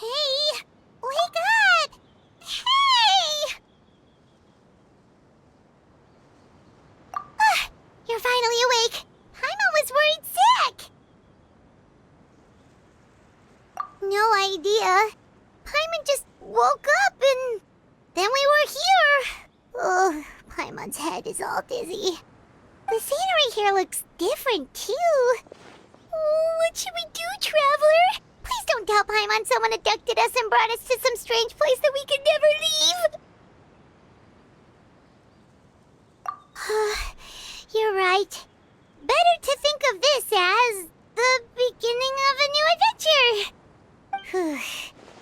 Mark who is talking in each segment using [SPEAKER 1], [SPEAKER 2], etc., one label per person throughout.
[SPEAKER 1] Hey! Wake up! Hey! You're finally awake. Paimon was worried sick. No idea. Paimon just woke up and then we were here. Oh, Paimon's head is all dizzy. The scenery here looks different, too. Oh, what should we do, Traveler? Please don't tell Paimon someone abducted us and brought us to some strange place that we could never leave. You're right. Better to think of this as the beginning of a new adventure.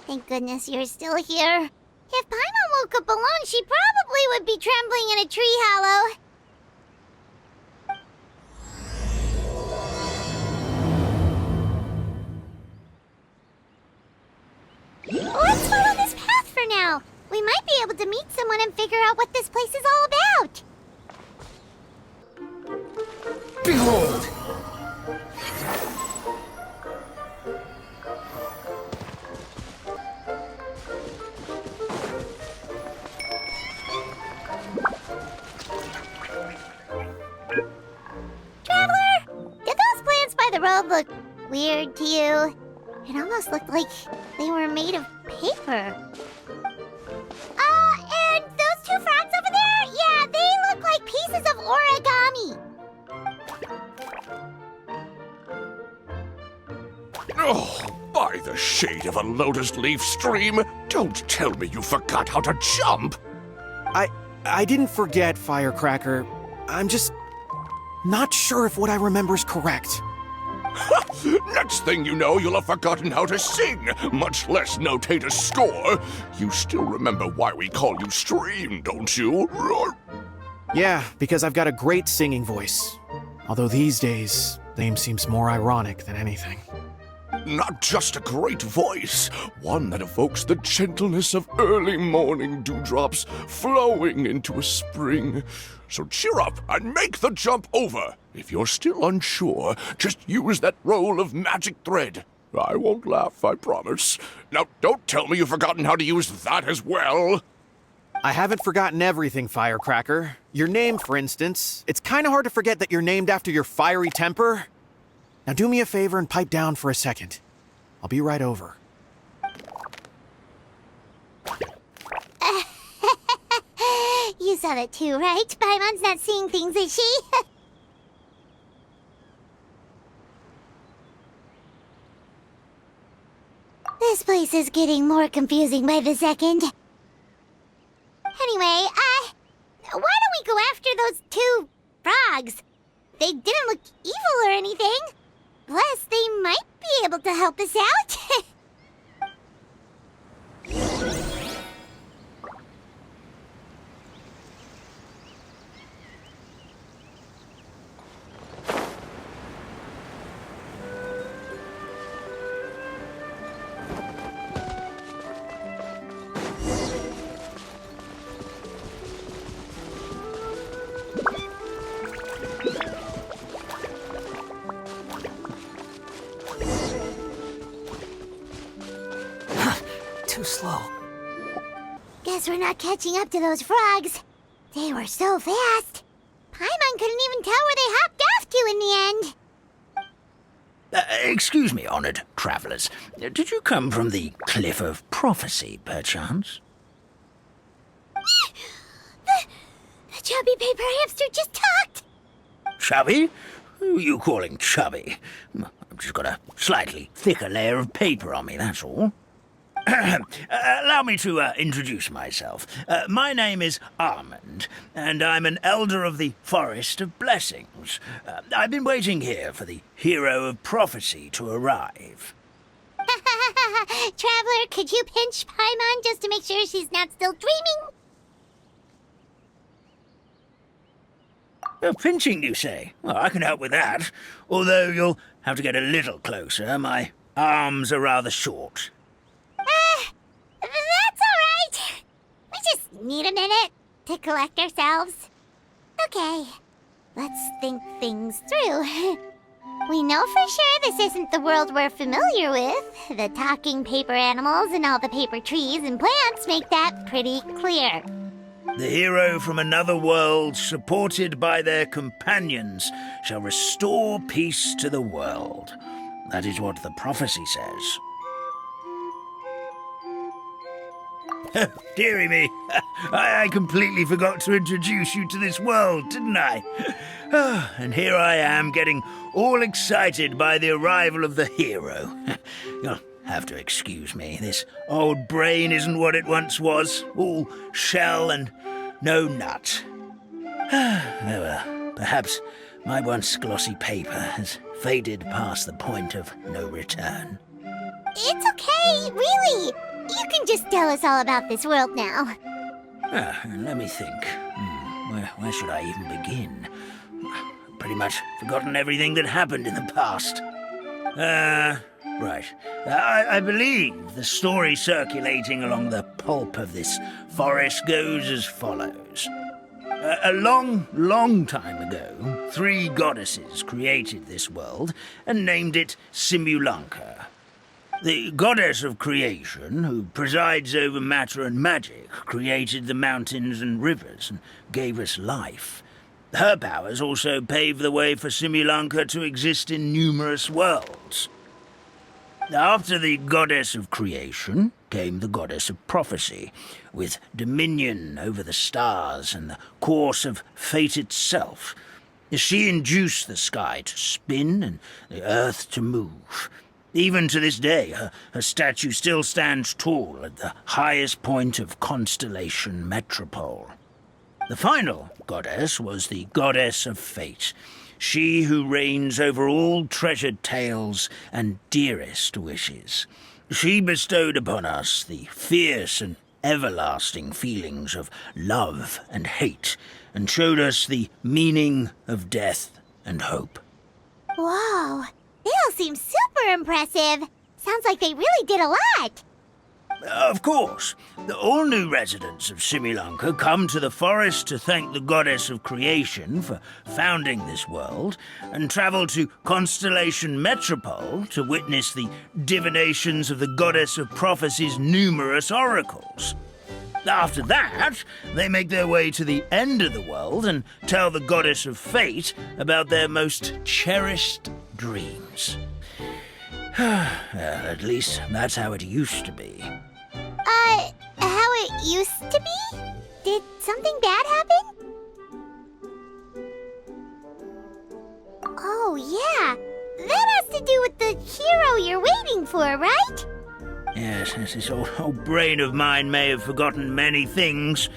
[SPEAKER 1] Thank goodness you're still here. If Paimon woke up alone, she probably would be trembling in a tree hollow. Let's follow this path for now. We might be able to meet someone and figure out what this place is all about.
[SPEAKER 2] Behold!
[SPEAKER 1] Traveler, did those plants by the road look weird to you? It almost looked like they were made of paper. And those two frogs over there? Yeah, they look like pieces of origami.
[SPEAKER 3] Oh, by the shade of a lotus leaf stream, don't tell me you forgot how to jump!
[SPEAKER 2] I didn't forget, Firecracker. I'm just not sure if what I remember is correct.
[SPEAKER 3] Next thing you know, you'll have forgotten how to sing, much less notate a score. You still remember why we call you Stream, don't you?
[SPEAKER 2] Yeah, because I've got a great singing voice. Although these days, the name seems more ironic than anything.
[SPEAKER 3] Not just a great voice, one that evokes the gentleness of early morning dewdrops flowing into a spring. So cheer up and make the jump over. If you're still unsure, just use that roll of magic thread. I won't laugh, I promise. Now, don't tell me you've forgotten how to use that as well.
[SPEAKER 2] I haven't forgotten everything, Firecracker. Your name, for instance. It's kind of hard to forget that you're named after your fiery temper. Now do me a favor and pipe down for a second. I'll be right over.
[SPEAKER 1] You saw that too, right? Paimon's not seeing things, is she? This place is getting more confusing by the second. Anyway, why don't we go after those two frogs? They didn't look evil or anything. Plus, they might be able to help us out.
[SPEAKER 2] Too slow.
[SPEAKER 1] Guess we're not catching up to those frogs. They were so fast. Paimon couldn't even tell where they hopped off to in the end.
[SPEAKER 4] Excuse me, honored travelers. Did you come from the Cliff of Prophecy, perchance?
[SPEAKER 1] The chubby paper hamster just talked.
[SPEAKER 4] Chubby? Who are you calling chubby? I've just got a slightly thicker layer of paper on me, that's all. Allow me to introduce myself. My name is Armand, and I'm an elder of the Forest of Blessings. I've been waiting here for the hero of prophecy to arrive.
[SPEAKER 1] Traveler, could you pinch Paimon just to make sure she's not still dreaming?
[SPEAKER 4] Pinching, you say? Well, I can help with that. Although you'll have to get a little closer. My arms are rather short.
[SPEAKER 1] That's all right. We just need a minute to collect ourselves. Okay, let's think things through. We know for sure this isn't the world we're familiar with. The talking paper animals and all the paper trees and plants make that pretty clear.
[SPEAKER 4] The hero from another world, supported by their companions, shall restore peace to the world. That is what the prophecy says. Dearie me, I completely forgot to introduce you to this world, didn't I? And here I am, getting all excited by the arrival of the hero. You'll have to excuse me. This old brain isn't what it once was, all shell and no nut. Well, perhaps my once glossy paper has faded past the point of no return.
[SPEAKER 1] It's okay, really. You can just tell us all about this world now.
[SPEAKER 4] Let me think. Where should I even begin? Pretty much forgotten everything that happened in the past. Right. I believe the story circulating along the pulp of this forest goes as follows. A long, long time ago, 3 goddesses created this world and named it Simulanka. The goddess of creation, who presides over matter and magic, created the mountains and rivers and gave us life. Her powers also paved the way for Simulanka to exist in numerous worlds. After the goddess of creation came the goddess of prophecy, with dominion over the stars and the course of fate itself. She induced the sky to spin and the earth to move. Even to this day, her statue still stands tall at the highest point of Constellation Metropole. The final goddess was the goddess of fate, she who reigns over all treasured tales and dearest wishes. She bestowed upon us the fierce and everlasting feelings of love and hate, and showed us the meaning of death and hope.
[SPEAKER 1] Whoa, they all seem super impressive. Sounds like they really did a lot.
[SPEAKER 4] Of course, all new residents of Simulanka come to the forest to thank the goddess of creation for founding this world, and travel to Constellation Metropole to witness the divinations of the goddess of prophecy's numerous oracles. After that, they make their way to the end of the world and tell the goddess of fate about their most cherished dreams. Well, at least that's how it used to be.
[SPEAKER 1] How it used to be? Did something bad happen? Oh, yeah. That has to do with the hero you're waiting for, right?
[SPEAKER 4] Yes, this old brain of mine may have forgotten many things,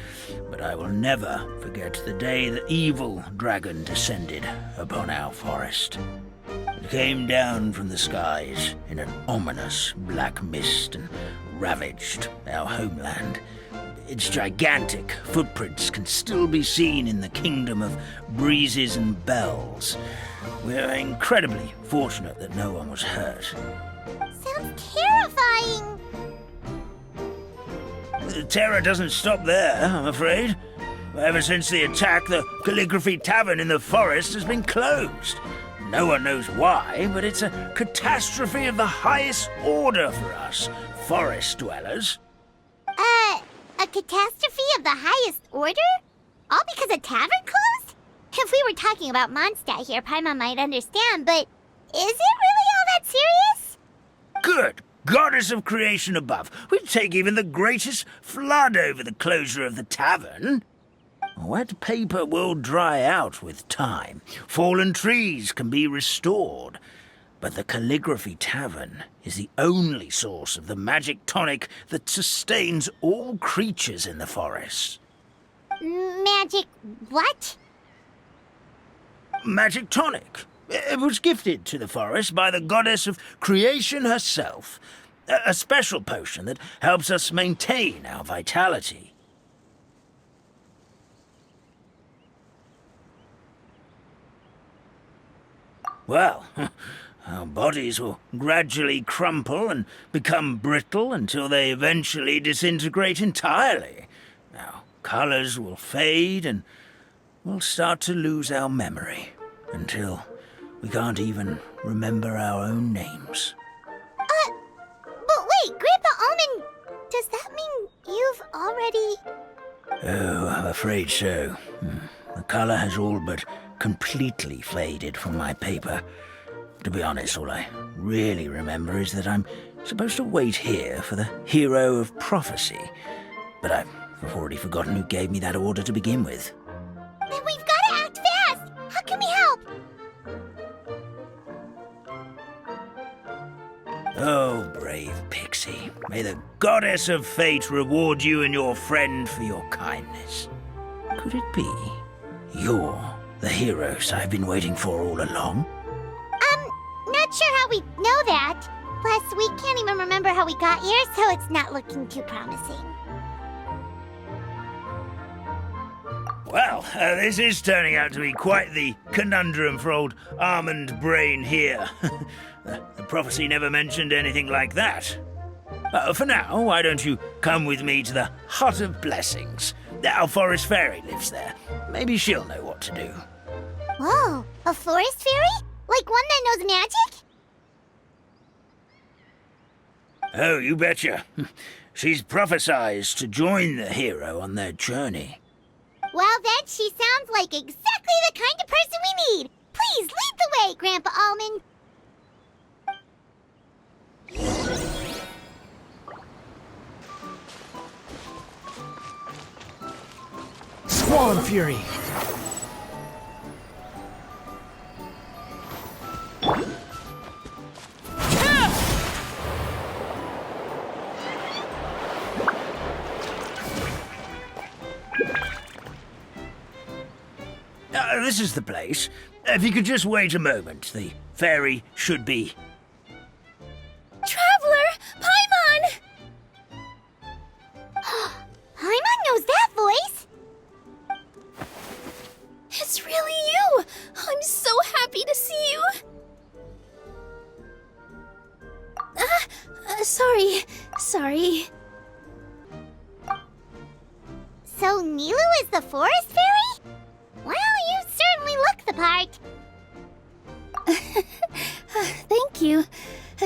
[SPEAKER 4] but I will never forget the day the evil dragon descended upon our forest. It came down from the skies in an ominous black mist and ravaged our homeland. Its gigantic footprints can still be seen in the kingdom of breezes and bells. We're incredibly fortunate that no one was hurt.
[SPEAKER 1] Sounds terrifying.
[SPEAKER 4] The terror doesn't stop there, I'm afraid. Ever since the attack, the Calligraphy Tavern in the forest has been closed. No one knows why, but it's a catastrophe of the highest order for us, forest dwellers.
[SPEAKER 1] A catastrophe of the highest order? All because a tavern closed? If we were talking about Mondstadt here, Paimon might understand, but is it really all that serious?
[SPEAKER 4] Good goddess of creation above. We'd take even the greatest flood over the closure of the tavern. Wet paper will dry out with time. Fallen trees can be restored. But the Calligraphy Tavern is the only source of the magic tonic that sustains all creatures in the forest.
[SPEAKER 1] Magic what?
[SPEAKER 4] Magic tonic. It was gifted to the forest by the goddess of creation herself. A special potion that helps us maintain our vitality. Well, our bodies will gradually crumple and become brittle until they eventually disintegrate entirely. Our colors will fade and we'll start to lose our memory until we can't even remember our own names.
[SPEAKER 1] But wait, Grandpa Almond, does that mean you've already...
[SPEAKER 4] Oh, I'm afraid so. The color has all but completely faded from my paper. To be honest, all I really remember is that I'm supposed to wait here for the hero of prophecy. But I've already forgotten who gave me that order to begin with.
[SPEAKER 1] Then we've got to act fast! How can we help?
[SPEAKER 4] Oh, brave Pixie. May the goddess of fate reward you and your friend for your kindness. Could it be you're the heroes I've been waiting for all along?
[SPEAKER 1] Not sure how we know that. Plus, we can't even remember how we got here, so it's not looking too promising.
[SPEAKER 4] Well, this is turning out to be quite the conundrum for old Almond Brain here. The prophecy never mentioned anything like that. For now, why don't you come with me to the Hut of Blessings? Our forest fairy lives there. Maybe she'll know what to do.
[SPEAKER 1] Whoa, a forest fairy? Like one that knows magic?
[SPEAKER 4] Oh, you betcha. She's prophesied to join the hero on their journey.
[SPEAKER 1] Well, then she sounds like exactly the kind of person we need. Please lead the way, Grandpa Almond.
[SPEAKER 2] Squall Fury!
[SPEAKER 4] This is the place. If you could just wait a moment, the fairy should be...
[SPEAKER 1] Traveler! Paimon! Paimon knows that voice!
[SPEAKER 5] It's really you! I'm so happy to see you! Sorry.
[SPEAKER 1] So Nilu is the forest fairy? Well, you certainly look the part.
[SPEAKER 5] Thank you.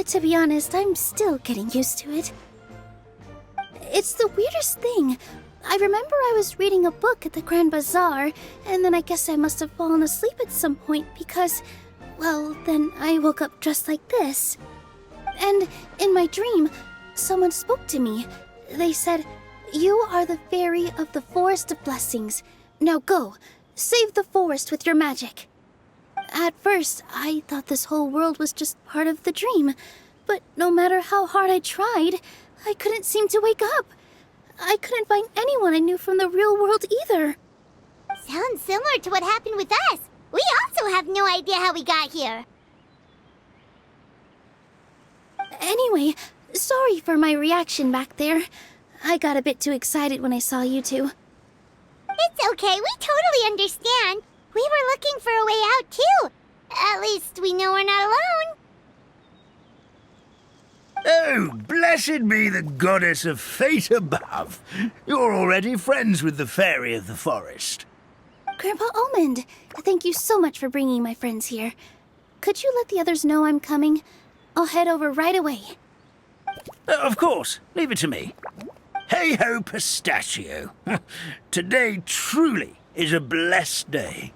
[SPEAKER 5] To be honest, I'm still getting used to it. It's the weirdest thing. I remember I was reading a book at the Grand Bazaar, and then I guess I must have fallen asleep at some point because, well, then I woke up just like this. And in my dream, someone spoke to me. They said, "You are the fairy of the Forest of Blessings. Now go, save the forest with your magic." At first, I thought this whole world was just part of the dream, but no matter how hard I tried, I couldn't seem to wake up. I couldn't find anyone I knew from the real world either.
[SPEAKER 1] Sounds similar to what happened with us. We also have no idea how we got here.
[SPEAKER 5] Anyway, sorry for my reaction back there. I got a bit too excited when I saw you two.
[SPEAKER 1] It's okay, we totally understand. We were looking for a way out, too. At least we know we're not alone.
[SPEAKER 4] Oh, blessed be the goddess of fate above. You're already friends with the fairy of the forest.
[SPEAKER 5] Grandpa Almond, thank you so much for bringing my friends here. Could you let the others know I'm coming? I'll head over right away.
[SPEAKER 4] Of course, leave it to me. Hey-ho, pistachio. Today truly is a blessed day.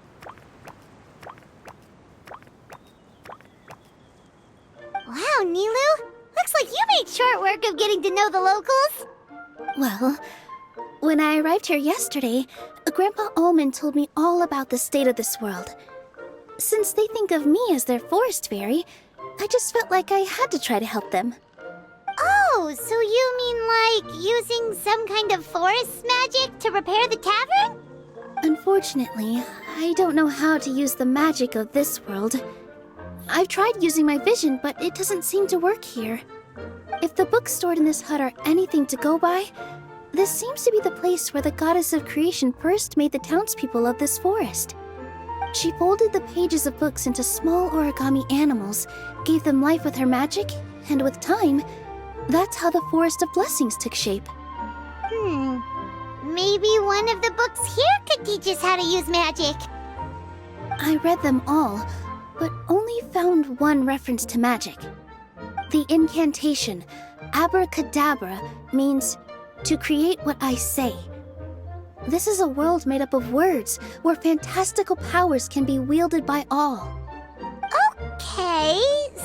[SPEAKER 1] Wow, Nilu. Looks like you made short work of getting to know the locals.
[SPEAKER 5] Well, when I arrived here yesterday, Grandpa Almond told me all about the state of this world. Since they think of me as their forest fairy, I just felt like I had to try to help them.
[SPEAKER 1] Oh, so you mean like using some kind of forest magic to repair the tavern?
[SPEAKER 5] Unfortunately, I don't know how to use the magic of this world. I've tried using my vision, but it doesn't seem to work here. If the books stored in this hut are anything to go by, this seems to be the place where the goddess of creation first made the townspeople of this forest. She folded the pages of books into small origami animals, gave them life with her magic, and with time, that's how the Forest of Blessings took shape.
[SPEAKER 1] Maybe one of the books here could teach us how to use magic.
[SPEAKER 5] I read them all, but only found one reference to magic. The incantation, abracadabra, means to create what I say. This is a world made up of words, where fantastical powers can be wielded by all.
[SPEAKER 1] Okay,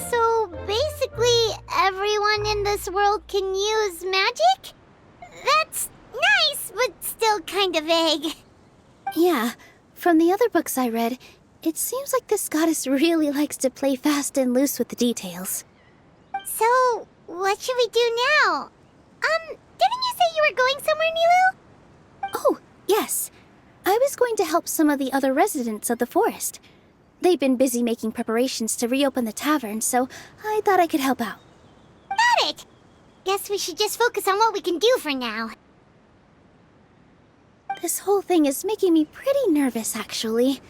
[SPEAKER 1] so basically everyone in this world can use magic? That's nice, but still kind of vague.
[SPEAKER 5] Yeah, from the other books I read, it seems like this goddess really likes to play fast and loose with the details.
[SPEAKER 1] So, what should we do now? Didn't you say you were going somewhere, Nilu?
[SPEAKER 5] Oh, yes. I was going to help some of the other residents of the forest. They've been busy making preparations to reopen the tavern, so I thought I could help out.
[SPEAKER 1] Got it! Guess we should just focus on what we can do for now.
[SPEAKER 5] This whole thing is making me pretty nervous, actually.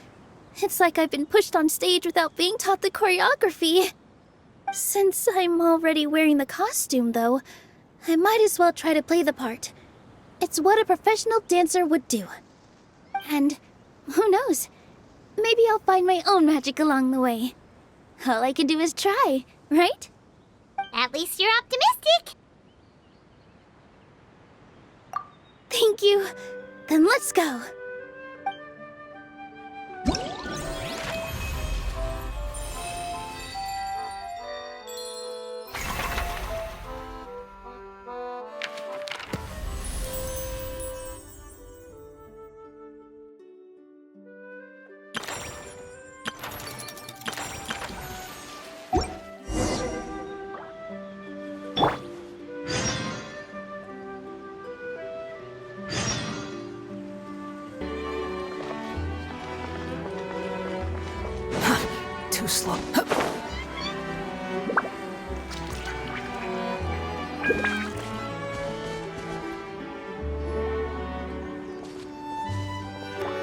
[SPEAKER 5] It's like I've been pushed on stage without being taught the choreography. Since I'm already wearing the costume, though, I might as well try to play the part. It's what a professional dancer would do. And who knows? Maybe I'll find my own magic along the way. All I can do is try, right?
[SPEAKER 1] At least you're optimistic.
[SPEAKER 5] Thank you. Then let's go.
[SPEAKER 6] Too slow.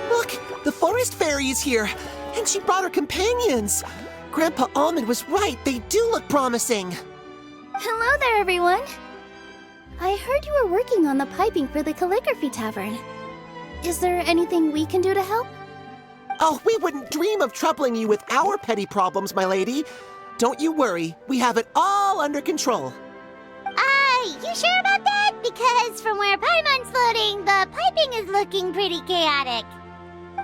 [SPEAKER 6] Look, the forest fairy is here, and she brought her companions. Grandpa Almond was right. They do look promising.
[SPEAKER 5] Hello there, everyone. I heard you were working on the piping for the calligraphy tavern. Is there anything we can do to help?
[SPEAKER 6] Oh, we wouldn't dream of troubling you with our petty problems, my lady. Don't you worry. We have it all under control.
[SPEAKER 1] You sure about that? Because from where Paimon's floating, the piping is looking pretty chaotic.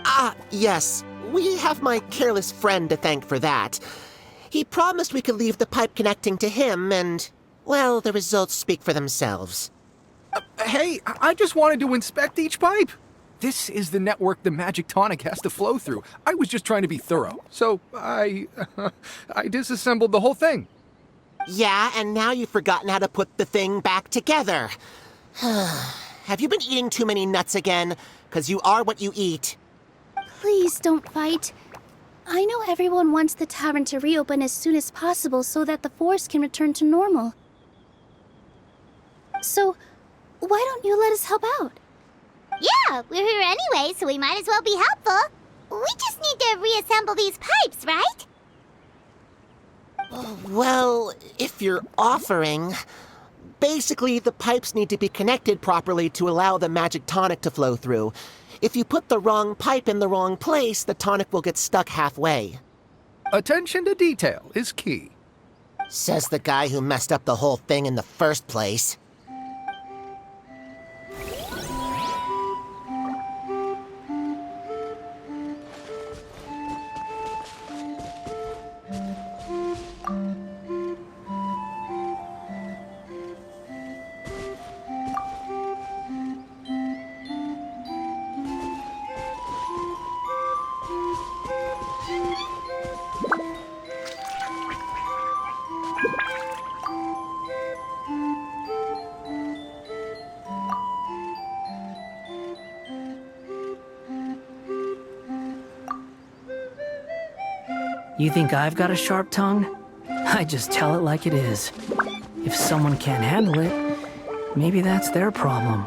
[SPEAKER 6] Ah, yes. We have my careless friend to thank for that. He promised we could leave the pipe connecting to him, and, well, the results speak for themselves.
[SPEAKER 7] Hey, I just wanted to inspect each pipe. This is the network the magic tonic has to flow through. I was just trying to be thorough, so I disassembled the whole thing.
[SPEAKER 6] Yeah, and now you've forgotten how to put the thing back together. Have you been eating too many nuts again? 'Cause you are what you eat.
[SPEAKER 5] Please don't fight. I know everyone wants the tavern to reopen as soon as possible so that the forest can return to normal. So, why don't you let us help out?
[SPEAKER 1] Yeah, we're here anyway, so we might as well be helpful. We just need to reassemble these pipes, right?
[SPEAKER 6] Well, if you're offering... Basically, the pipes need to be connected properly to allow the magic tonic to flow through. If you put the wrong pipe in the wrong place, the tonic will get stuck halfway.
[SPEAKER 7] Attention to detail is key.
[SPEAKER 6] Says the guy who messed up the whole thing in the first place.
[SPEAKER 8] You think I've got a sharp tongue? I just tell it like it is. If someone can't handle it, maybe that's their problem.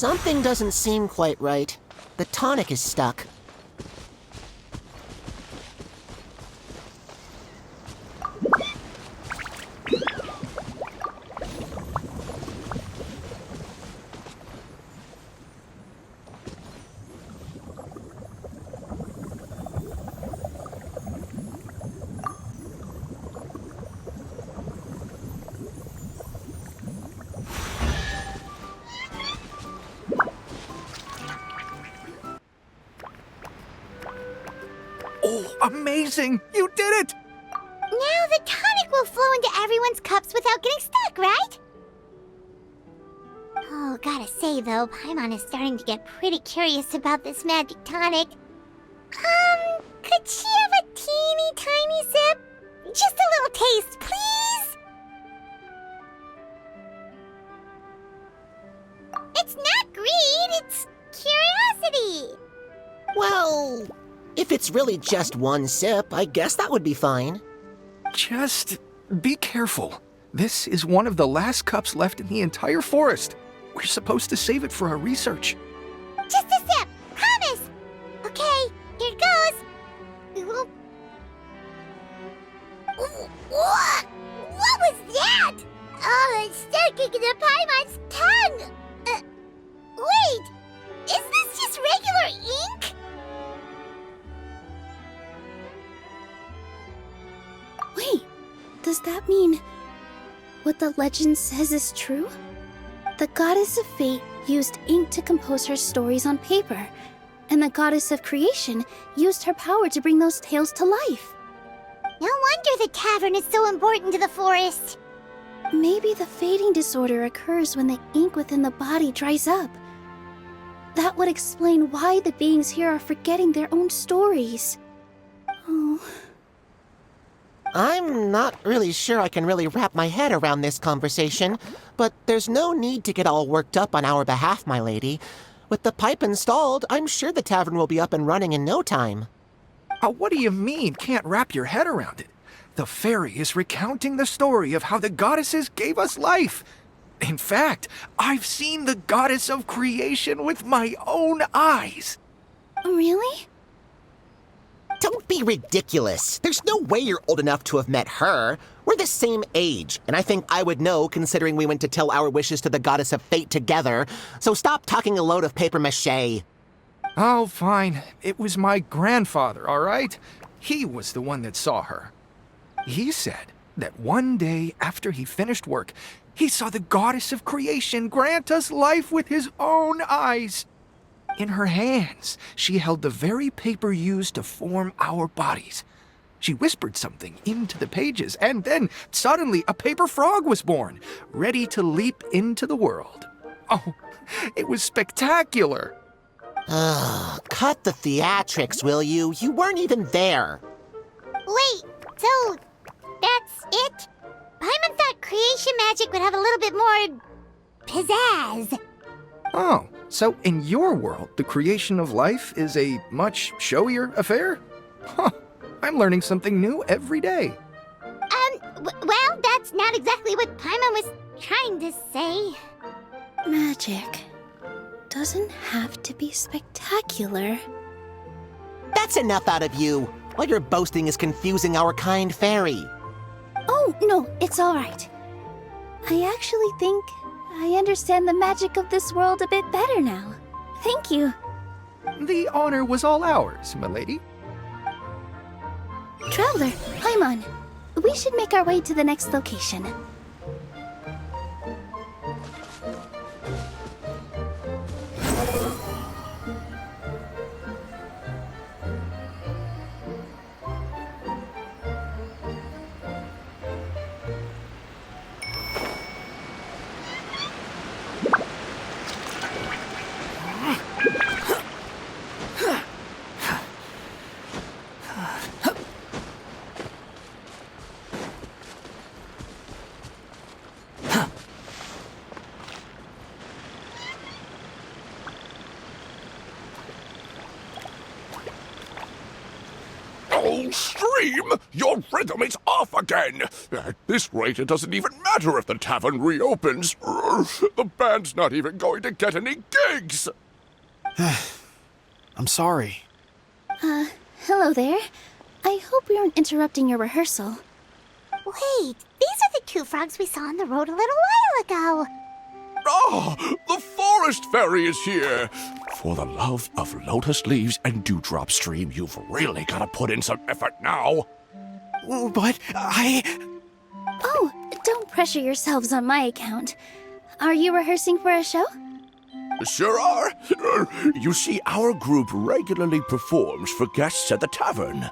[SPEAKER 6] Something doesn't seem quite right. The tonic is stuck.
[SPEAKER 7] Oh, amazing! You did it!
[SPEAKER 1] Now the tonic will flow into everyone's cups without getting stuck, right? Oh, gotta say though, Paimon is starting to get pretty curious about this magic tonic. Could she have a teeny tiny sip? Just a little taste, please? It's not greed, it's curiosity.
[SPEAKER 6] Well, if it's really just one sip, I guess that would be fine.
[SPEAKER 7] Just be careful. This is one of the last cups left in the entire forest. We're supposed to save it for our research.
[SPEAKER 1] Just a sip, promise. Okay, here it goes. What was that? Oh, it's sticking to Paimon's tongue. Wait, is this just regular ink?
[SPEAKER 5] Wait, does that mean what the legend says is true? The goddess of fate used ink to compose her stories on paper, and the goddess of creation used her power to bring those tales to life.
[SPEAKER 1] No wonder the tavern is so important to the forest.
[SPEAKER 5] Maybe the fading disorder occurs when the ink within the body dries up. That would explain why the beings here are forgetting their own stories. Oh.
[SPEAKER 6] I'm not really sure I can really wrap my head around this conversation, but there's no need to get all worked up on our behalf, my lady. With the pipe installed, I'm sure the tavern will be up and running in no time.
[SPEAKER 7] What do you mean, can't wrap your head around it? The fairy is recounting the story of how the goddesses gave us life. In fact, I've seen the goddess of creation with my own eyes.
[SPEAKER 5] Really?
[SPEAKER 6] Don't be ridiculous. There's no way you're old enough to have met her. We're the same age, and I think I would know considering we went to tell our wishes to the goddess of fate together. So stop talking a load of papier-mâché.
[SPEAKER 7] Oh, fine. It was my grandfather, all right? He was the one that saw her. He said that one day after he finished work, he saw the goddess of creation grant us life with his own eyes. In her hands, she held the very paper used to form our bodies. She whispered something into the pages, and then suddenly a paper frog was born, ready to leap into the world. Oh, it was spectacular.
[SPEAKER 6] Cut the theatrics, will you? You weren't even there.
[SPEAKER 1] Wait, so that's it? Paimon thought creation magic would have a little bit more pizzazz.
[SPEAKER 7] Oh, so in your world, the creation of life is a much showier affair? Huh, I'm learning something new every day.
[SPEAKER 1] Well, that's not exactly what Paimon was trying to say.
[SPEAKER 5] Magic doesn't have to be spectacular.
[SPEAKER 6] That's enough out of you. All your boasting is confusing our kind fairy.
[SPEAKER 5] Oh, no, it's all right. I actually think I understand the magic of this world a bit better now. Thank you.
[SPEAKER 7] The honor was all ours, milady.
[SPEAKER 5] Traveler, Paimon, we should make our way to the next location.
[SPEAKER 3] Oh, Stream! Your rhythm is off again. At this rate, it doesn't even matter if the tavern reopens. The band's not even going to get any gigs.
[SPEAKER 2] I'm sorry.
[SPEAKER 5] Hello there. I hope we aren't interrupting your rehearsal.
[SPEAKER 1] Wait, these are the two frogs we saw on the road a little while ago.
[SPEAKER 3] Oh, the forest fairy is here. For the love of lotus leaves and dewdrop stream, you've really got to put in some effort now.
[SPEAKER 2] But
[SPEAKER 5] Oh, don't pressure yourselves on my account. Are you rehearsing for a show?
[SPEAKER 3] Sure are. You see, our group regularly performs for guests at the tavern.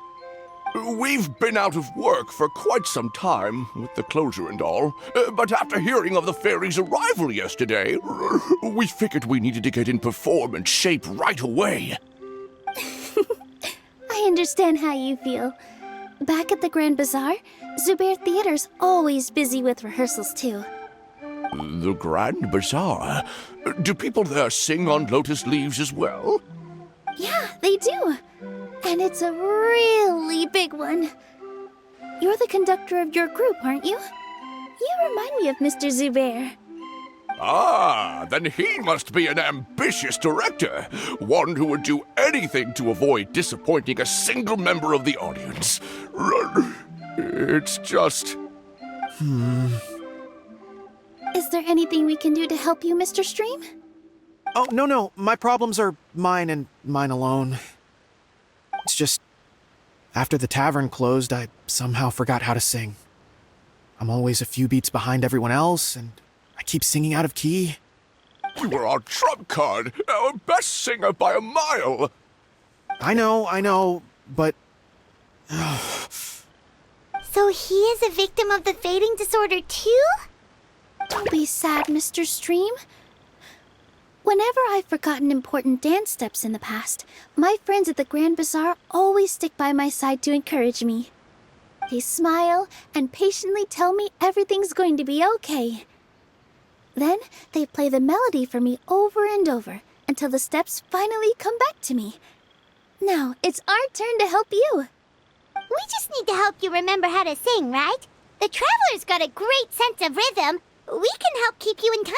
[SPEAKER 3] We've been out of work for quite some time, with the closure and all. But after hearing of the fairy's arrival yesterday, we figured we needed to get in performance shape right away.
[SPEAKER 5] I understand how you feel. Back at the Grand Bazaar, Zubair Theater's always busy with rehearsals too.
[SPEAKER 3] The Grand Bazaar? Do people there sing on lotus leaves as well?
[SPEAKER 5] Yeah, they do. And it's a really big one. You're the conductor of your group, aren't you? You remind me of Mr. Zubair.
[SPEAKER 3] Ah, then he must be an ambitious director. One who would do anything to avoid disappointing a single member of the audience. It's just...
[SPEAKER 5] Is there anything we can do to help you, Mr. Stream?
[SPEAKER 2] oh no, my problems are mine and mine alone. It's just after the tavern closed, I somehow forgot how to sing. I'm always a few beats behind everyone else, and I keep singing out of key.
[SPEAKER 3] You were our trump card, our best singer by a mile.
[SPEAKER 2] I know, but
[SPEAKER 1] So he is a victim of the fading disorder too?
[SPEAKER 5] Don't be sad, Mr. Stream. Whenever I've forgotten important dance steps in the past, my friends at the Grand Bazaar always stick by my side to encourage me. They smile and patiently tell me everything's going to be okay. Then they play the melody for me over and over until the steps finally come back to me. Now it's our turn to help you.
[SPEAKER 1] We just need to help you remember how to sing, right? The Traveler's got a great sense of rhythm. We can help keep you in time.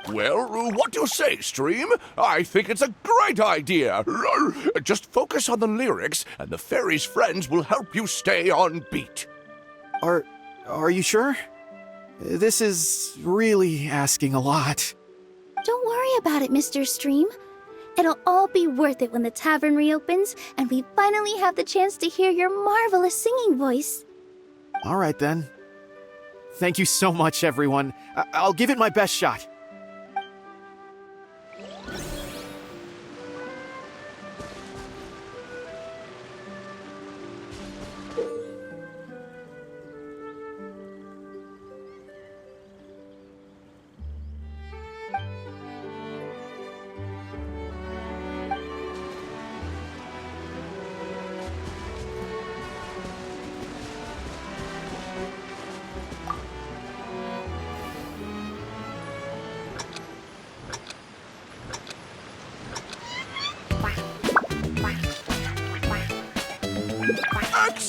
[SPEAKER 3] Well, what do you say, Stream? I think it's a great idea. Just focus on the lyrics, and the fairy's friends will help you stay on beat.
[SPEAKER 2] are you sure? This is really asking a lot.
[SPEAKER 5] Don't worry about it, Mr. Stream. It'll all be worth it when the tavern reopens and we finally have the chance to hear your marvelous singing voice.
[SPEAKER 2] All right then. Thank you so much, everyone. I'll give it my best shot.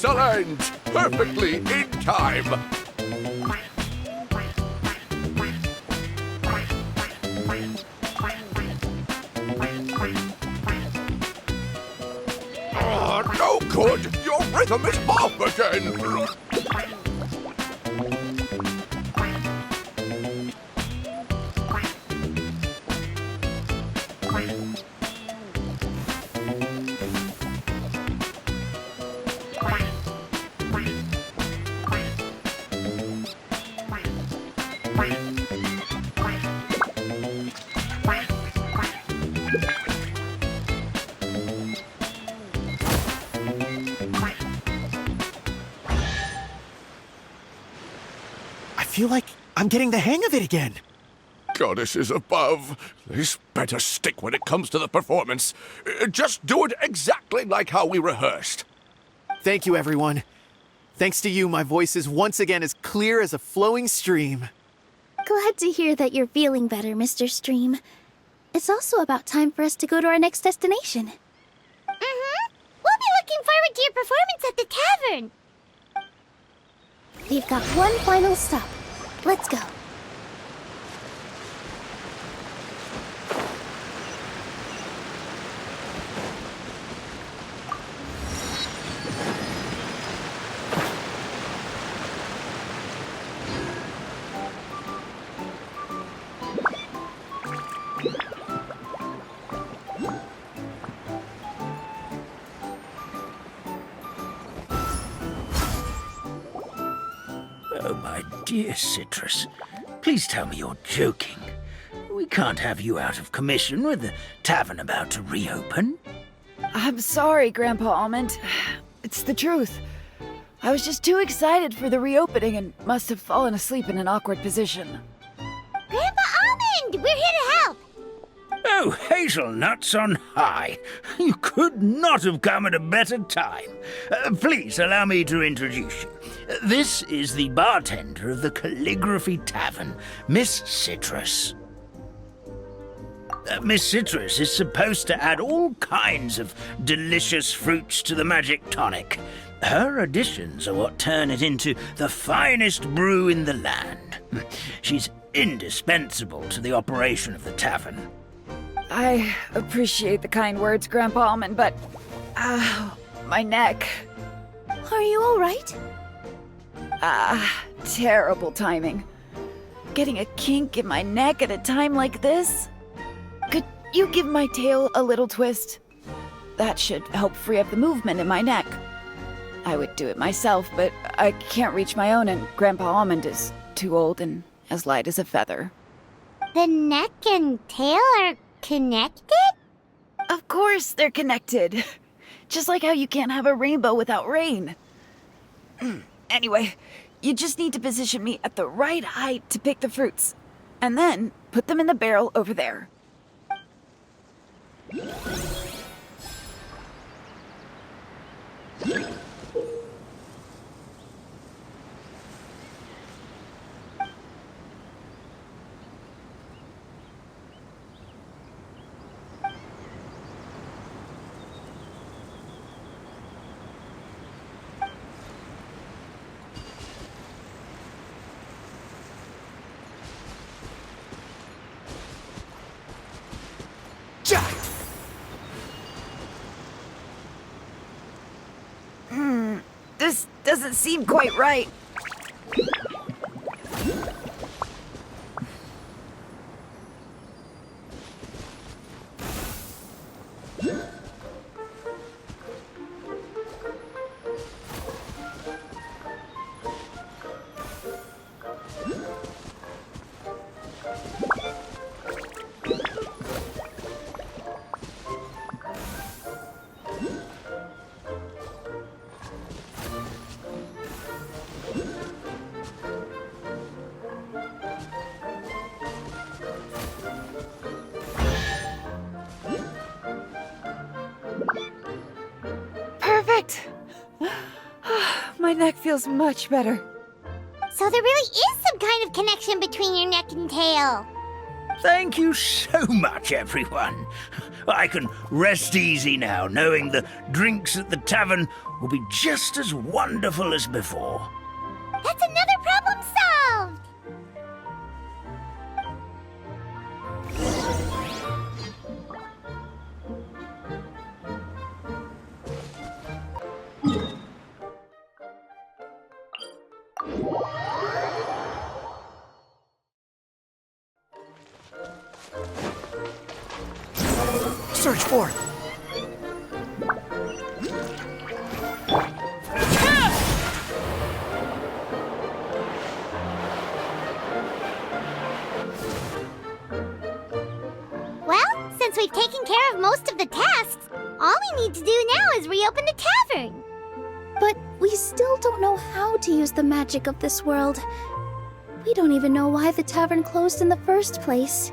[SPEAKER 3] Excellent! Perfectly in time. Oh, no good! Your rhythm is off again!
[SPEAKER 2] I feel like I'm getting the hang of it again.
[SPEAKER 3] Goddesses above, this better stick when it comes to the performance. Just do it exactly like how we rehearsed.
[SPEAKER 2] Thank you, everyone. Thanks to you, my voice is once again as clear as a flowing stream.
[SPEAKER 5] Glad to hear that you're feeling better, Mr. Stream. It's also about time for us to go to our next destination.
[SPEAKER 1] We'll be looking forward to your performance at the tavern.
[SPEAKER 5] We've got one final stop. Let's go.
[SPEAKER 4] Oh, my dear Citrus, please tell me you're joking. We can't have you out of commission with the tavern about to reopen.
[SPEAKER 9] I'm sorry, Grandpa Almond. It's the truth. I was just too excited for the reopening and must have fallen asleep in an awkward position.
[SPEAKER 1] Grandpa Almond, we're here to help.
[SPEAKER 4] Oh, hazelnuts on high. You could not have come at a better time. Please allow me to introduce you. This is the bartender of the Calligraphy Tavern, Miss Citrus. Miss Citrus is supposed to add all kinds of delicious fruits to the magic tonic. Her additions are what turn it into the finest brew in the land. She's indispensable to the operation of the tavern.
[SPEAKER 9] I appreciate the kind words, Grandpa Almond, but... my neck.
[SPEAKER 5] Are you alright?
[SPEAKER 9] Terrible timing. Getting a kink in my neck at a time like this? Could you give my tail a little twist? That should help free up the movement in my neck. I would do it myself, but I can't reach my own, and Grandpa Almond is too old and as light as a feather.
[SPEAKER 1] The neck and tail are connected?
[SPEAKER 9] Of course they're connected. Just like how you can't have a rainbow without rain. Anyway, you just need to position me at the right height to pick the fruits. And then put them in the barrel over there. This doesn't seem quite right. Perfect! My neck feels much better.
[SPEAKER 1] So there really is some kind of connection between your neck and tail.
[SPEAKER 4] Thank you so much, everyone. I can rest easy now, knowing the drinks at the tavern will be just as wonderful as before.
[SPEAKER 1] That's another problem solved!
[SPEAKER 2] Search for it.
[SPEAKER 1] Well, since we've taken care of most of the tasks, all we need to do now is reopen the tavern.
[SPEAKER 5] But we still don't know how to use the magic of this world. We don't even know why the tavern closed in the first place.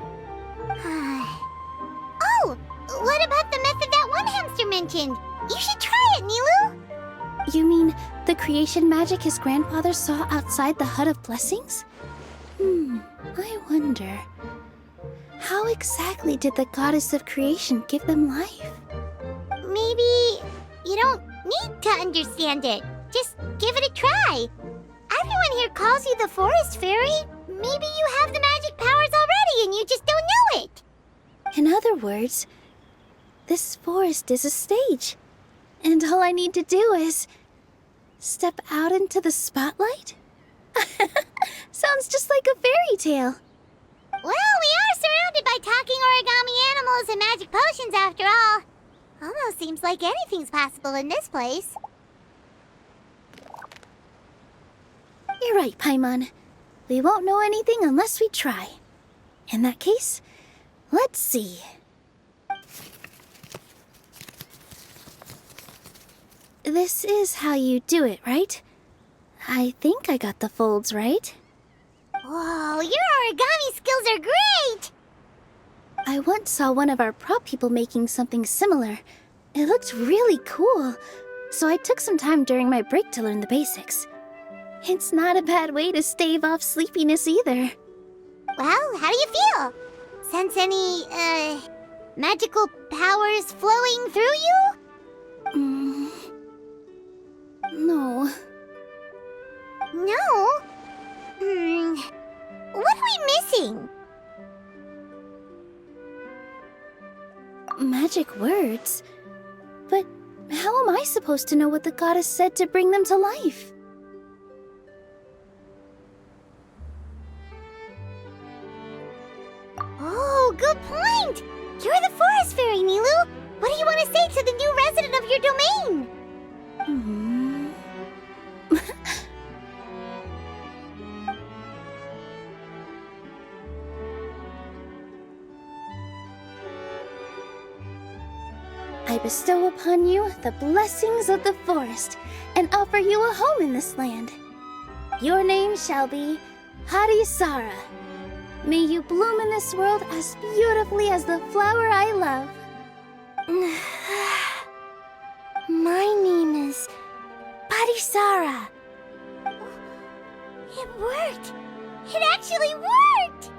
[SPEAKER 1] Oh, what about the method that one hamster mentioned? You should try it, Nilu!
[SPEAKER 5] You mean the creation magic his grandfather saw outside the Hut of Blessings? I wonder. How exactly did the goddess of creation give them life?
[SPEAKER 1] Maybe you don't need to understand it. Just give it a try. I've everyone here calls you the Forest Fairy, maybe you have the magic powers already and you just don't know it.
[SPEAKER 5] In other words, this forest is a stage. And all I need to do is step out into the spotlight? Sounds just like a fairy tale.
[SPEAKER 1] Well, we are surrounded by talking origami animals and magic potions after all. Almost seems like anything's possible in this place.
[SPEAKER 5] You're right, Paimon. We won't know anything unless we try. In that case, let's see. This is how you do it, right? I think I got the folds right.
[SPEAKER 1] Whoa, your origami skills are great!
[SPEAKER 5] I once saw one of our prop people making something similar. It looked really cool, so I took some time during my break to learn the basics. It's not a bad way to stave off sleepiness either.
[SPEAKER 1] Well, how do you feel? Sense any, magical powers flowing through you?
[SPEAKER 5] No.
[SPEAKER 1] No? What are we missing?
[SPEAKER 5] Magic words? But how am I supposed to know what the goddess said to bring them to life?
[SPEAKER 1] Oh, good point! You're the Forest Fairy, Nilu! What do you want to say to the new resident of your domain?
[SPEAKER 5] I bestow upon you the blessings of the forest and offer you a home in this land. Your name shall be Harisara. May you bloom in this world as beautifully as the flower I love.
[SPEAKER 1] My name is Parisara. It worked! It actually worked!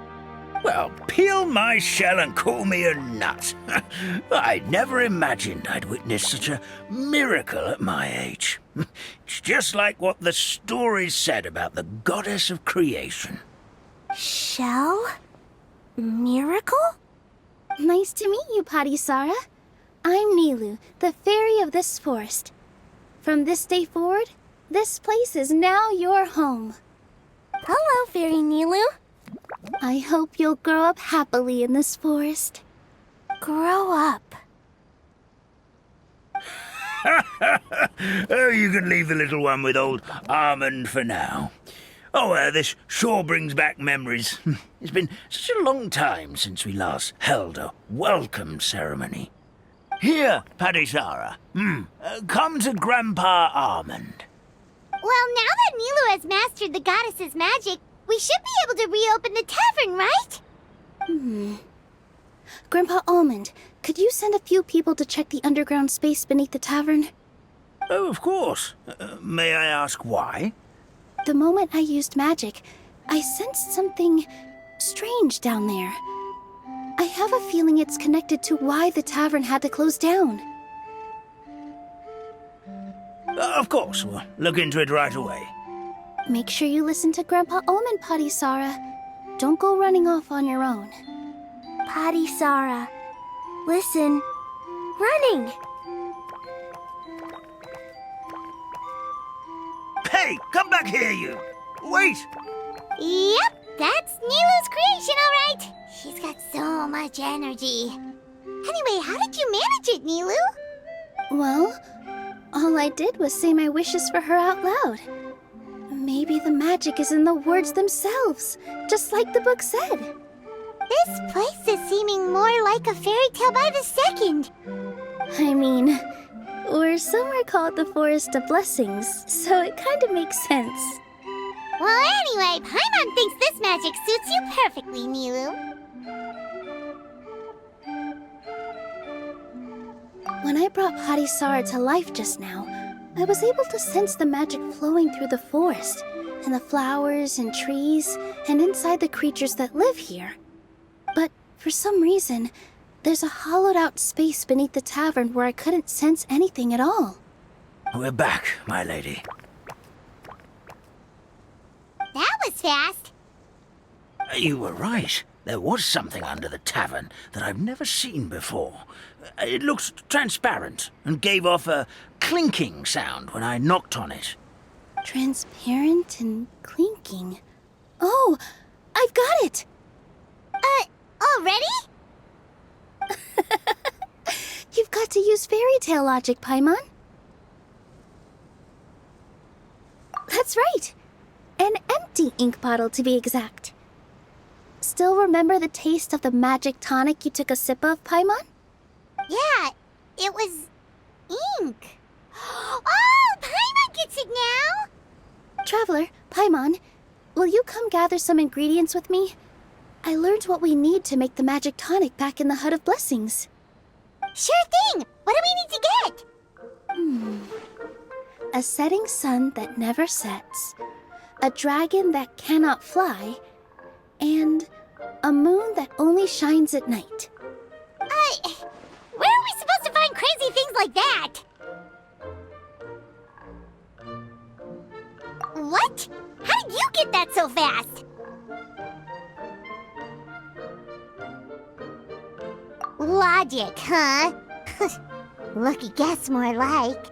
[SPEAKER 4] Well, peel my shell and call me a nut. I'd never imagined I'd witness such a miracle at my age. It's just like what the stories said about the goddess of creation.
[SPEAKER 1] Shell? Miracle?
[SPEAKER 5] Nice to meet you, Parisara. I'm Nilu, the fairy of this forest. From this day forward, this place is now your home.
[SPEAKER 1] Hello, Fairy Nilu.
[SPEAKER 5] I hope you'll grow up happily in this forest.
[SPEAKER 1] Grow up.
[SPEAKER 4] Oh, you can leave the little one with old Armand for now. Oh, this sure brings back memories. It's been such a long time since we last held a welcome ceremony. Here, Parisara. Come to Grandpa Armand.
[SPEAKER 1] Well, now that Nilu has mastered the goddess's magic, we should be able to reopen the tavern, right?
[SPEAKER 5] Grandpa Almond, could you send a few people to check the underground space beneath the tavern?
[SPEAKER 4] Oh, of course. May I ask why?
[SPEAKER 5] The moment I used magic, I sensed something strange down there. I have a feeling it's connected to why the tavern had to close down.
[SPEAKER 4] Of course, we'll look into it right away.
[SPEAKER 5] Make sure you listen to Grandpa Almond, Parisara. Don't go running off on your own.
[SPEAKER 1] Parisara. Listen. Running!
[SPEAKER 4] Hey, come back here, you! Wait!
[SPEAKER 1] Yep, that's Nilu's creation, all right. She's got so much energy. Anyway, how did you manage it, Nilu?
[SPEAKER 5] Well, all I did was say my wishes for her out loud. Maybe the magic is in the words themselves, just like the book said.
[SPEAKER 1] This place is seeming more like a fairy tale by the second.
[SPEAKER 5] I mean, or somewhere called the Forest of Blessings, so it kind of makes sense.
[SPEAKER 1] Well, anyway, Paimon thinks this magic suits you perfectly, Nilu.
[SPEAKER 5] When I brought Harisara to life just now, I was able to sense the magic flowing through the forest, and the flowers and trees, and inside the creatures that live here. But for some reason, there's a hollowed-out space beneath the tavern where I couldn't sense anything at all.
[SPEAKER 4] We're back, my lady.
[SPEAKER 1] That was fast.
[SPEAKER 4] You were right. There was something under the tavern that I've never seen before. It looked transparent and gave off a clinking sound when I knocked on it.
[SPEAKER 5] Transparent and clinking. Oh, I've got it!
[SPEAKER 1] Already?
[SPEAKER 5] You've got to use fairy tale logic, Paimon. That's right. An empty ink bottle, to be exact. Still remember the taste of the magic tonic you took a sip of, Paimon?
[SPEAKER 1] Yeah, it was ink. Oh, Paimon gets it now!
[SPEAKER 5] Traveler, Paimon, will you come gather some ingredients with me? I learned what we need to make the magic tonic back in the Hut of Blessings.
[SPEAKER 1] Sure thing! What do we need to get?
[SPEAKER 5] A setting sun that never sets, a dragon that cannot fly, and a moon that only shines at night.
[SPEAKER 1] Where are we supposed to find crazy things like that? What? How did you get that so fast? Logic, huh? Lucky guess, more like.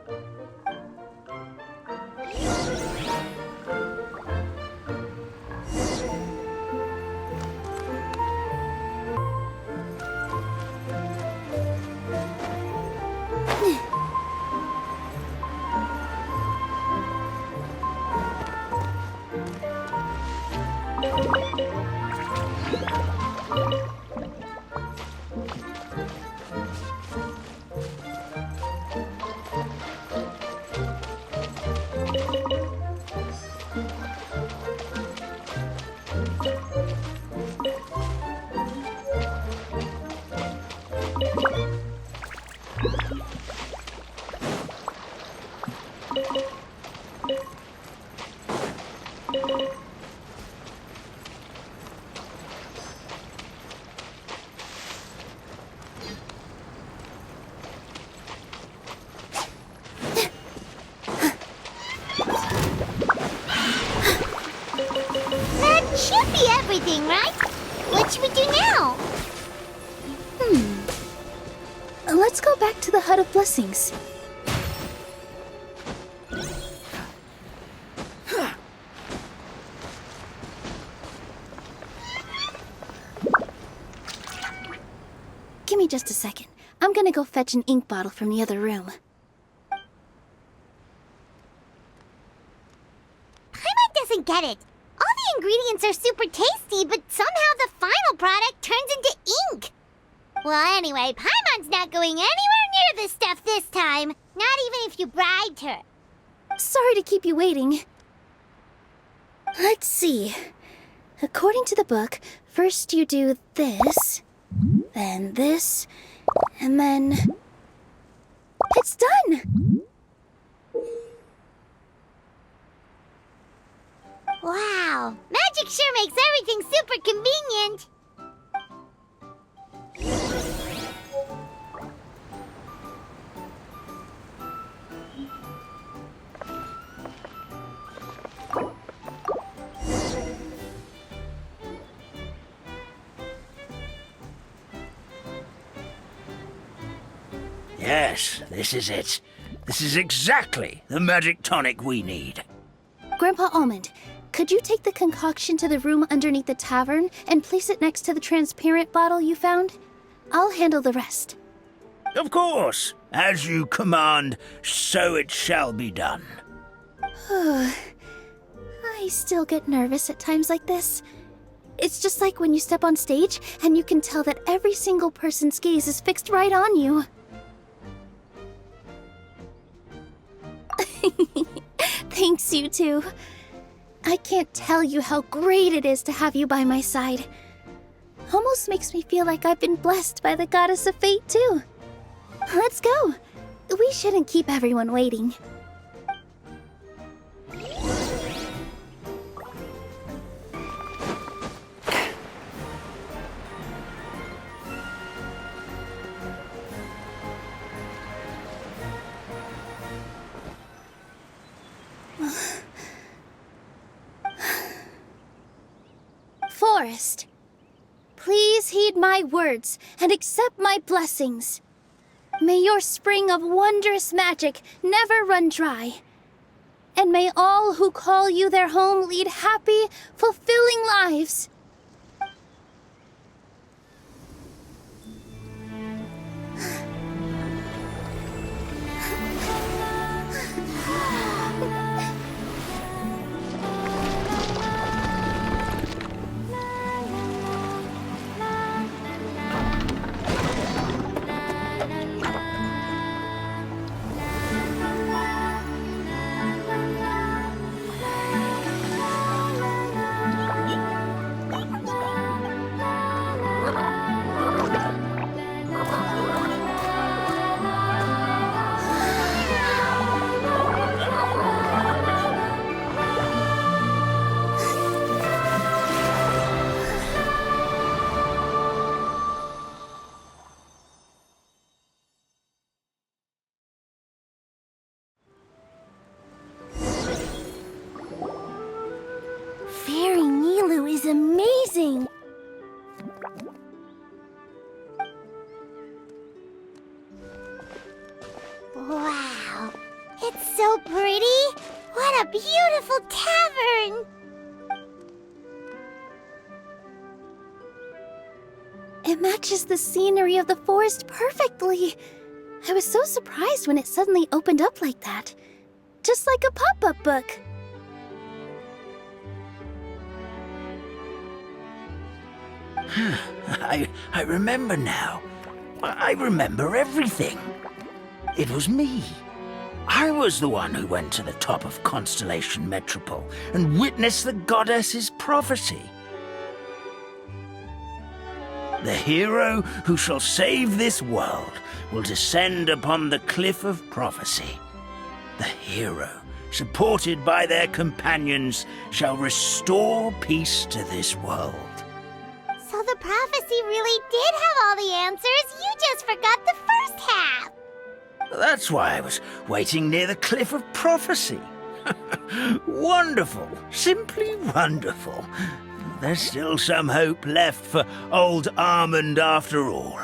[SPEAKER 1] That should be everything, right? What should we do now?
[SPEAKER 5] Let's go back to the Hut of Blessings. Give me just a second. I'm gonna go fetch an ink bottle from the other room.
[SPEAKER 1] Paimon doesn't get it. All the ingredients are super tasty, but somehow the final product turns into ink. Well, anyway, Paimon's not going anywhere near this stuff this time. Not even if you bribed her.
[SPEAKER 5] Sorry to keep you waiting. Let's see. According to the book, first you do this, then this, and then... It's done!
[SPEAKER 1] Wow, magic sure makes everything super convenient.
[SPEAKER 4] Yes, this is it. This is exactly the magic tonic we need.
[SPEAKER 5] Grandpa Almond, could you take the concoction to the room underneath the tavern and place it next to the transparent bottle you found? I'll handle the rest.
[SPEAKER 4] Of course. As you command, so it shall be done.
[SPEAKER 5] I still get nervous at times like this. It's just like when you step on stage and you can tell that every single person's gaze is fixed right on you. Thanks, you two. I can't tell you how great it is to have you by my side. Almost makes me feel like I've been blessed by the goddess of fate, too. Let's go. We shouldn't keep everyone waiting. forest. Please heed my words and accept my blessings. May your spring of wondrous magic never run dry. And may all who call you their home lead happy, fulfilling lives. Fairy Nilu is amazing!
[SPEAKER 1] Wow, it's so pretty! What a beautiful tavern!
[SPEAKER 5] It matches the scenery of the forest perfectly. I was so surprised when it suddenly opened up like that. Just like a pop-up book.
[SPEAKER 4] I remember now. I remember everything. It was me. I was the one who went to the top of Constellation Metropole and witnessed the goddess's prophecy. The hero who shall save this world will descend upon the cliff of prophecy. The hero, supported by their companions, shall restore peace to this world.
[SPEAKER 1] So the prophecy really did have all the answers. You just forgot the first half.
[SPEAKER 4] That's why I was waiting near the cliff of prophecy. Wonderful, simply wonderful. There's still some hope left for old Almond after all.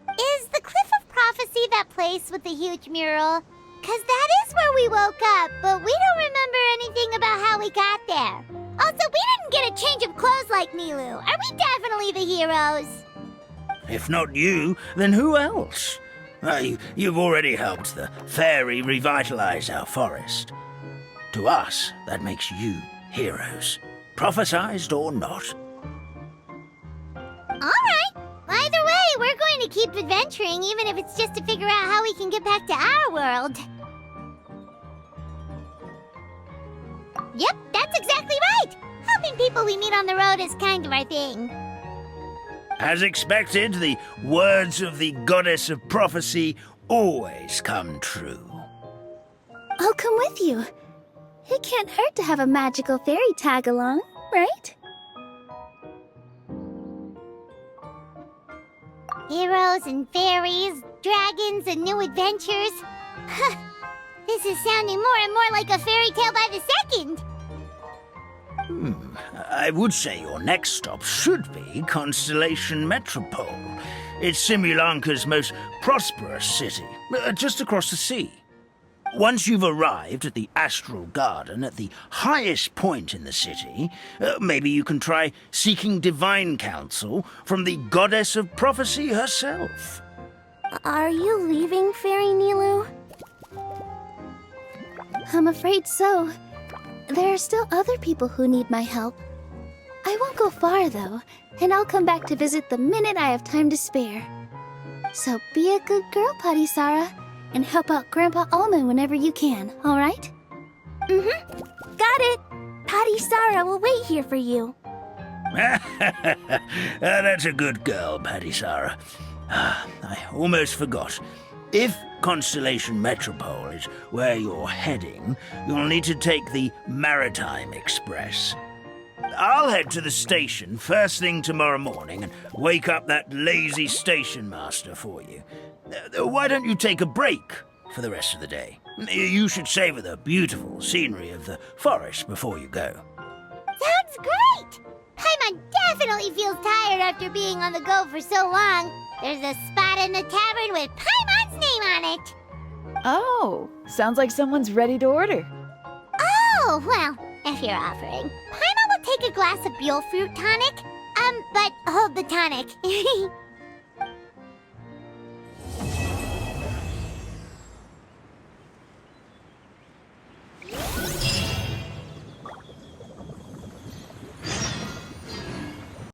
[SPEAKER 1] Is the Cliff of Prophecy that place with the huge mural? 'Cause that is where we woke up, but we don't remember anything about how we got there. Also, we didn't get a change of clothes like Nilu. Are we definitely the heroes?
[SPEAKER 4] If not you, then who else? You've already helped the fairy revitalize our forest. To us, that makes you heroes, prophesized or not.
[SPEAKER 1] Alright. Either way, we're going to keep adventuring, even if it's just to figure out how we can get back to our world. Yep, that's exactly right! Helping people we meet on the road is kind of our thing.
[SPEAKER 4] As expected, the words of the goddess of prophecy always come true.
[SPEAKER 5] I'll come with you. It can't hurt to have a magical fairy tag along, right?
[SPEAKER 1] Heroes and fairies, dragons and new adventures. This is sounding more and more like a fairy tale by the second.
[SPEAKER 4] I would say your next stop should be Constellation Metropole. It's Simulanka's most prosperous city, just across the sea. Once you've arrived at the Astral Garden at the highest point in the city, maybe you can try seeking divine counsel from the goddess of prophecy herself.
[SPEAKER 5] Are you leaving, Fairy Nilu? I'm afraid so. There are still other people who need my help. I won't go far, though, and I'll come back to visit the minute I have time to spare. So be a good girl, Patisara, and help out Grandpa Almond whenever you can, all right? Mm-hmm. Got it! Patisara will wait here for you.
[SPEAKER 4] That's a good girl, Patisara. I almost forgot. If Constellation Metropole is where you're heading, you'll need to take the Maritime Express. I'll head to the station first thing tomorrow morning and wake up that lazy station master for you. Why don't you take a break for the rest of the day? You should savor the beautiful scenery of the forest before you go.
[SPEAKER 1] Sounds great! Paimon definitely feels tired after being on the go for so long. There's a spot in the tavern with Paimon's name on it.
[SPEAKER 9] Oh, sounds like someone's ready to order.
[SPEAKER 1] Oh, well, if you're offering, Paimon will take a glass of Buell fruit tonic. But hold the tonic.